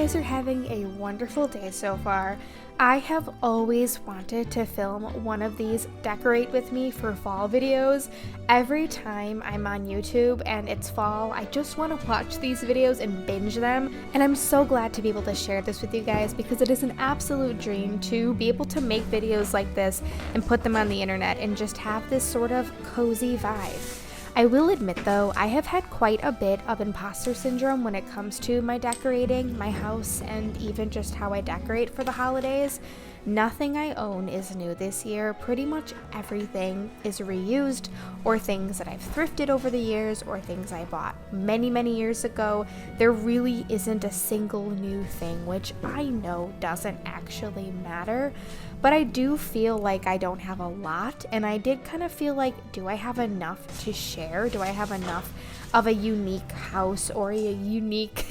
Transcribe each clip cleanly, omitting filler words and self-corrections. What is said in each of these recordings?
guys are having a wonderful day so far. I have always wanted to film one of these decorate with me for fall videos. Every time I'm on YouTube and it's fall, I just want to watch these videos and binge them. And I'm so glad to be able to share this with you guys because it is an absolute dream to be able to make videos like this and put them on the internet and just have this sort of cozy vibe. I will admit though, I have had quite a bit of imposter syndrome when it comes to my decorating, my house, and even just how I decorate for the holidays. Nothing I own is new this year. Pretty much everything is reused or things that I've thrifted over the years or things I bought many years ago. There really isn't a single new thing, which I know doesn't actually matter. But I do feel like I don't have a lot, and I did kind of feel like, do I have enough to share? Do I have enough of a unique house or a unique,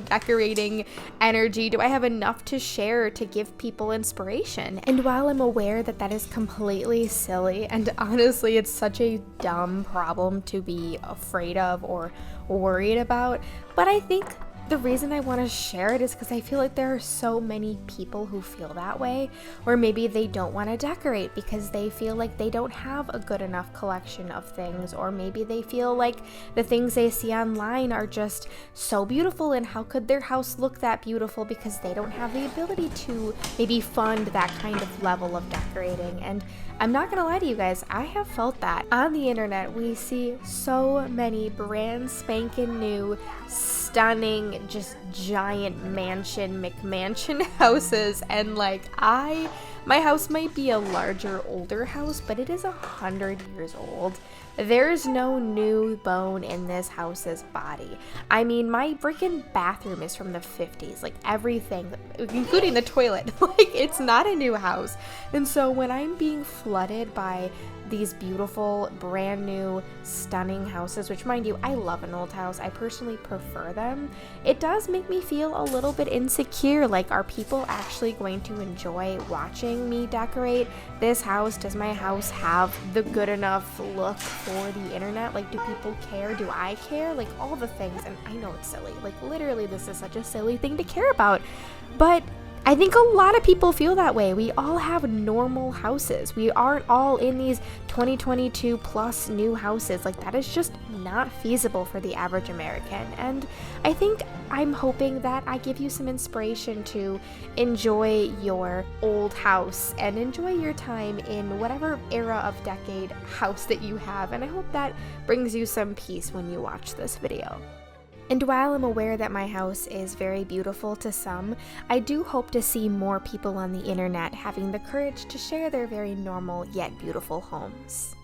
decorating energy? Do I have enough to share to give people inspiration? And while I'm aware that that is completely silly, and honestly, it's such a dumb problem to be afraid of or worried about, but I think the reason I want to share it is because I feel like there are so many people who feel that way, or maybe they don't want to decorate because they feel like they don't have a good enough collection of things, or maybe they feel like the things they see online are just so beautiful and how could their house look that beautiful because they don't have the ability to maybe fund that kind of level of decorating. And I'm not gonna lie to you guys, I have felt that. On the internet, we see so many brand spanking new, stunning, just giant McMansion houses, and my house might be a larger, older house, but it is 100 years old. There's no new bone in this house's body. I mean, my freaking bathroom is from the 50s, like everything, including the toilet. It's not a new house. And so when I'm being flooded by these beautiful, brand new, stunning houses, which mind you, I love an old house. I personally prefer them. It does make me feel a little bit insecure. Like, are people actually going to enjoy watching me decorate this house? Does my house have the good enough look for the internet? Like, do people care? Do I care? Like, all the things. And I know it's silly. Like, literally, this is such a silly thing to care about. But I think a lot of people feel that way. We all have normal houses. We aren't all in these 2022 plus new houses. Like, that is just not feasible for the average American. And I think I'm hoping that I give you some inspiration to enjoy your old house and enjoy your time in whatever era of decade house that you have. And I hope that brings you some peace when you watch this video. And while I'm aware that my house is very beautiful to some, I do hope to see more people on the internet having the courage to share their very normal yet beautiful homes.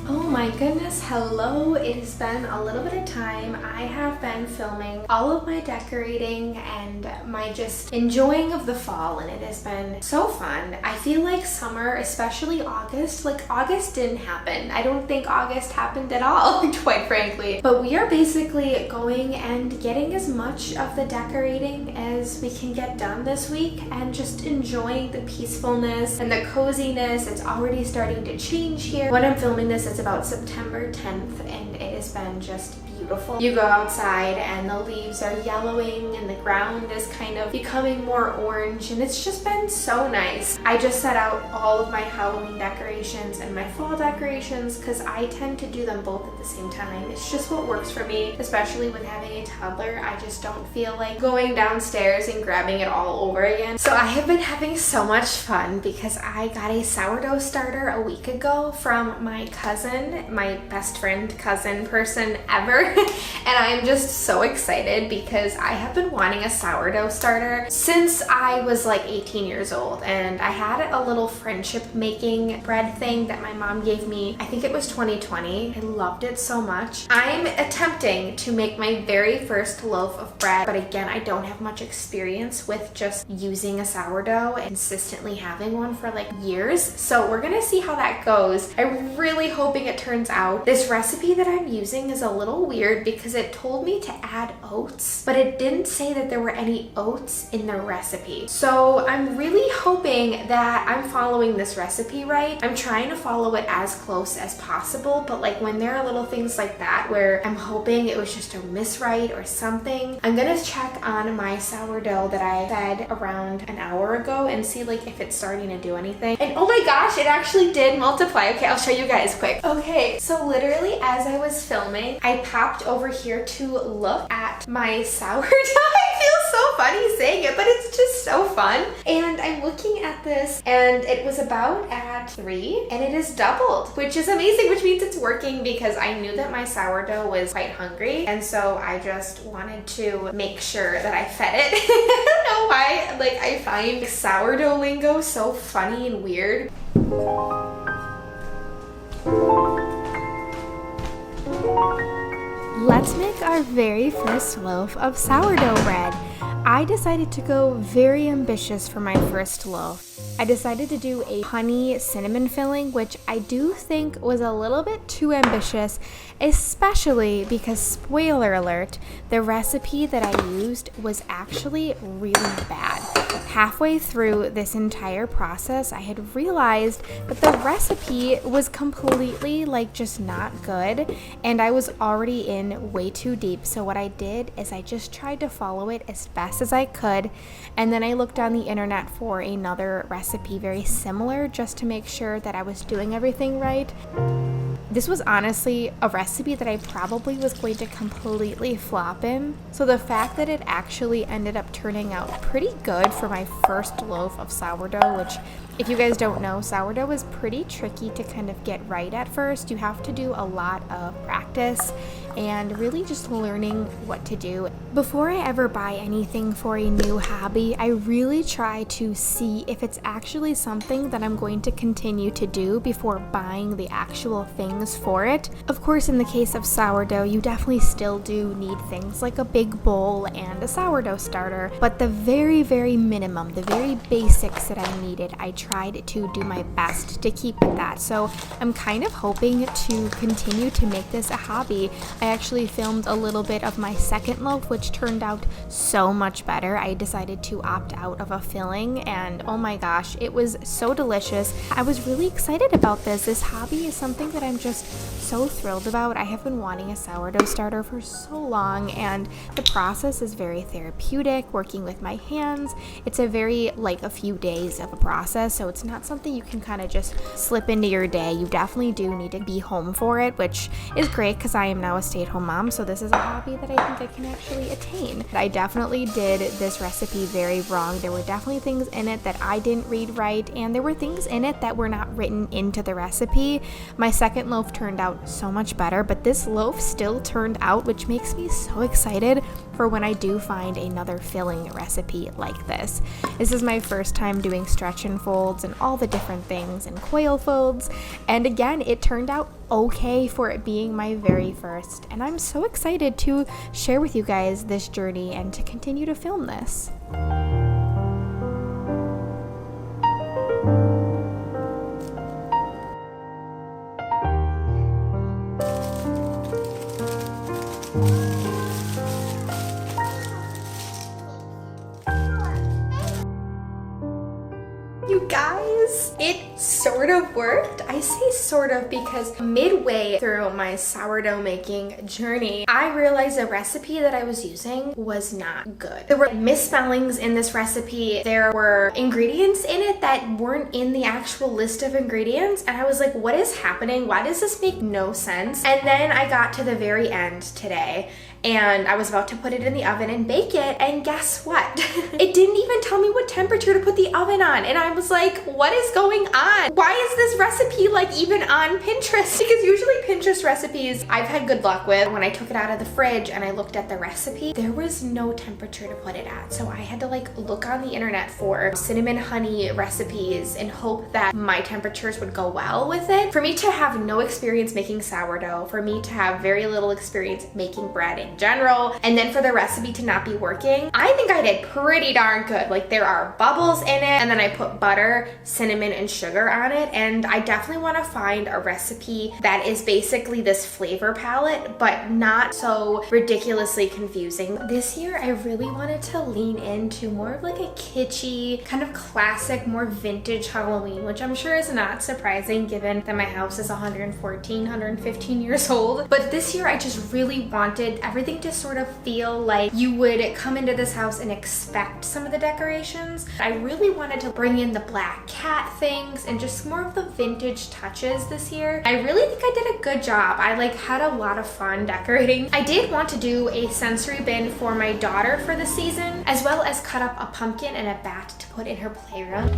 Oh my goodness, hello. It has been a little bit of time. I have been filming all of my decorating and my just enjoying of the fall, and it has been so fun. I feel like summer, especially August, August didn't happen. I don't think August happened at all, quite frankly. But we are basically going and getting as much of the decorating as we can get done this week and just enjoying the peacefulness and the coziness. It's already starting to change here. When I'm filming this, it's about September 10th, and it has been just beautiful. You go outside and the leaves are yellowing and the ground is kind of becoming more orange, and it's just been so nice. I just set out all of my Halloween decorations and my fall decorations because I tend to do them both at the same time. It's just what works for me, especially with having a toddler. I just don't feel like going downstairs and grabbing it all over again. So I have been having so much fun because I got a sourdough starter a week ago from my cousin, my best friend cousin person ever. And I'm just so excited because I have been wanting a sourdough starter since I was like 18 years old, and I had a little friendship making bread thing that my mom gave me. I think it was 2020. I loved it so much. I'm attempting to make my very first loaf of bread, but again, I don't have much experience with just using a sourdough and consistently having one for like years. So we're gonna see how that goes. I'm really hoping it turns out. This recipe that I'm using is a little weird weird because it told me to add oats, but it didn't say that there were any oats in the recipe. So I'm really hoping that I'm following this recipe right. I'm trying to follow it as close as possible, but like when there are little things like that where I'm hoping it was just a miswrite or something, I'm gonna check on my sourdough that I fed around an hour ago and see like if it's starting to do anything. And oh my gosh, it actually did multiply. Okay, I'll show you guys quick. Okay, so literally as I was filming, I popped over here to look at my sourdough. I feel so funny saying it, but it's just so fun. And I'm looking at this and it was about at 3 and it is doubled, which is amazing, which means it's working because I knew that my sourdough was quite hungry. And so I just wanted to make sure that I fed it. I don't know why, like I find sourdough lingo so funny and weird. Let's make our very first loaf of sourdough bread. I decided to go very ambitious for my first loaf. I decided to do a honey cinnamon filling, which I do think was a little bit too ambitious, especially because, spoiler alert, the recipe that I used was actually really bad. Halfway through this entire process, I had realized that the recipe was completely like just not good, and I was already in way too deep. So what I did is I just tried to follow it as best as I could, and then I looked on the internet for another recipe very similar just to make sure that I was doing everything right. This was honestly a recipe that I probably was going to completely flop in. So the fact that it actually ended up turning out pretty good for my first loaf of sourdough, which if you guys don't know, sourdough is pretty tricky to kind of get right at first. You have to do a lot of practice and really just learning what to do. Before I ever buy anything for a new hobby, I really try to see if it's actually something that I'm going to continue to do before buying the actual things for it. Of course, in the case of sourdough, you definitely still do need things like a big bowl and a sourdough starter, but the very, very minimum, the very basics that I needed, I tried to do my best to keep with that. So I'm kind of hoping to continue to make this a hobby. I actually filmed a little bit of my second loaf, which turned out so much better. I decided to opt out of a filling, and oh my gosh, it was so delicious. I was really excited about this. This hobby is something that I'm just so thrilled about. I have been wanting a sourdough starter for so long, and the process is very therapeutic, working with my hands. It's a very, like, a few days of a process, so it's not something you can kind of just slip into your day. You definitely do need to be home for it, which is great because I am now a stay-at-home mom, so this is a hobby that I think I can actually attain. I definitely did this recipe very wrong. There were definitely things in it that I didn't read right, and there were things in it that were not written into the recipe. My second loaf turned out so much better, but this loaf still turned out, which makes me so excited for when I do find another filling recipe like this. This is my first time doing stretch and folds and all the different things and coil folds, and again, it turned out okay for it being my very first, and I'm so excited to share with you guys this journey and to continue to film this. You guys, it sort of worked. I say sort of because midway through my sourdough making journey, I realized the recipe that I was using was not good. There were misspellings in this recipe. There were ingredients in it that weren't in the actual list of ingredients, and I was like, what is happening? Why does this make no sense? And then I got to the very end today, and I was about to put it in the oven and bake it, and guess what? It didn't even tell me what temperature to put the oven on, and I was like, what is going on? Why is this recipe like even on Pinterest? Because usually Pinterest recipes I've had good luck with. When I took it out of the fridge and I looked at the recipe, there was no temperature to put it at, so I had to like look on the internet for cinnamon honey recipes and hope that my temperatures would go well with it. For me to have no experience making sourdough, for me to have very little experience making bread in general, and then for the recipe to not be working, I think I did pretty darn good. Like, there are bubbles in it, and then I put butter, cinnamon, and sugar on it, and I definitely definitely want to find a recipe that is basically this flavor palette, but not so ridiculously confusing. This year, I really wanted to lean into more of like a kitschy, kind of classic, more vintage Halloween, which I'm sure is not surprising given that my house is 114, 115 years old. But this year, I just really wanted everything to sort of feel like you would come into this house and expect some of the decorations. I really wanted to bring in the black cat things and just more of the vintage touches this year. I really think I did a good job. I had a lot of fun decorating. I did want to do a sensory bin for my daughter for the season, as well as cut up a pumpkin and a bat to put in her playroom.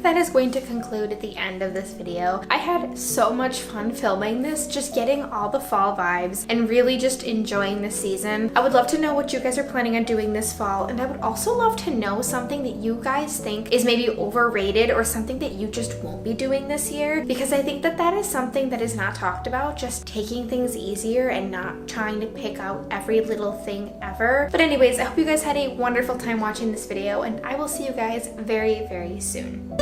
That is going to conclude at the end of this video. I had so much fun filming this, just getting all the fall vibes and really just enjoying the season. I would love to know what you guys are planning on doing this fall, and I would also love to know something that you guys think is maybe overrated or something that you just won't be doing this year, because I think that that is something that is not talked about, just taking things easier and not trying to pick out every little thing ever. But anyways, I hope you guys had a wonderful time watching this video, and I will see you guys very, very soon.